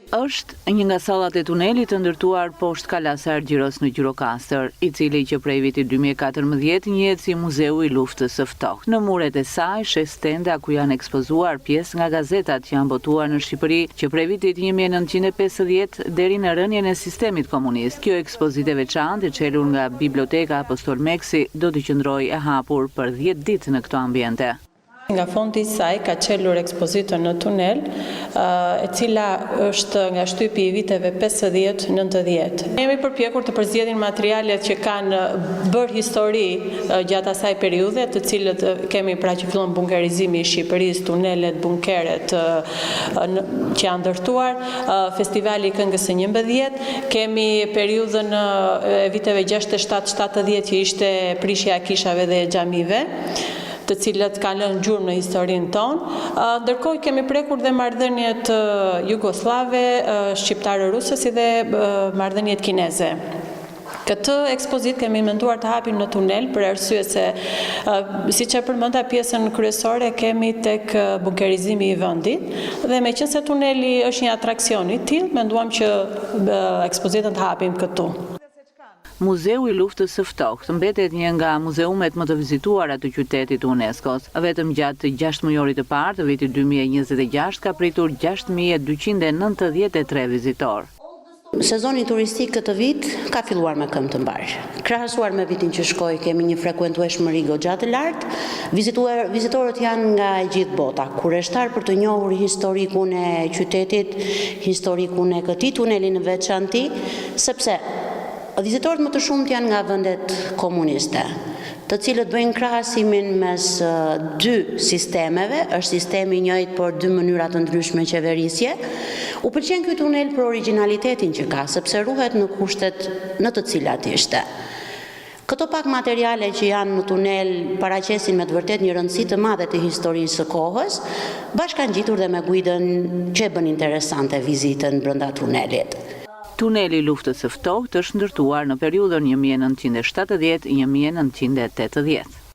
Është një nga sallat e tunelit të ndërtuar poshtë Kalas Argjiros në Gjirokastër, i cili që prej vitit 2014 njihet si Muzeu i Luftës së Ftohtë. Në muret e saj shes stenda ku janë ekspozuar pjesë nga gazetat që janë botuar në Shqipëri që prej vitit 1950 deri në rënien e sistemit komunist. Kjo ekspozitë e veçantë e çelur nga Biblioteka Apostol Meksi do të qëndrojë e hapur për 10 ditë në këto ambiente. Nga fondi i saj ka qelur ekspozitën në tunel, e cila është nga shtypi i viteve 50-90. Jemi përpjekur të përzgjedhim materialet që kanë bërë histori gjatë asaj periudhe, të cilët kemi pra që fillon bunkerizimi i Shqipërisë, tunelet, bunkeret që janë ndërtuar, festivali i këngës së 11, kemi periudhën e viteve 67-70 që ishte prishja e kishave dhe e xhamive, të cilët kanë lënë gjurmë në historinë tonë. Ndërkohë kemi prekur dhe marrëdhëniet jugoslave, shqiptare-ruse si dhe marrëdhëniet kineze. Këtë ekspozitë kemi menduar të hapim në tunel për arsye se, siç e përmenda, pjesën kryesore kemi tek bunkerizimi i vendit dhe meqense tuneli është një atraksion i tillë, menduam që ekspozitën të hapim këtu. Muzeu i Luftës së Ftohtë mbetet një nga muzeumet më të vizituara të qytetit UNESCO-s. Vetëm gjatë 6 mujorit të parë të vitit 2026 ka pritur 6293 vizitorë. Sezoni turistik këtë vit ka filluar me këmbë të mbar. Krahasuar me vitin që shkoi, kemi një frekuentueshmëri goxha të lartë. Vizitorët janë nga e gjithë bota, kurreshtar për të njohur historikun e qytetit, historikun e këtij tuneli në veçantë, sepse vizitorët më të shumtë janë nga vendet komuniste, të cilët bëjnë krahasimin mes dy sistemeve, është sistemi i njëjtë por dy mënyra të ndryshme qeverisje. U pëlqen ky tunel për origjinalitetin që ka, sepse ruhet në kushtet në të cilat ishte. Këto pak materiale që janë në tunel paraqesin me të vërtet një rëndësi të madhe të historisë së kohës, bashkangjitur dhe me guidën që e bën interesante vizitën brenda tunelit. Tuneli i Luftës së Ftohtë është ndërtuar në periudhën 1970-1980.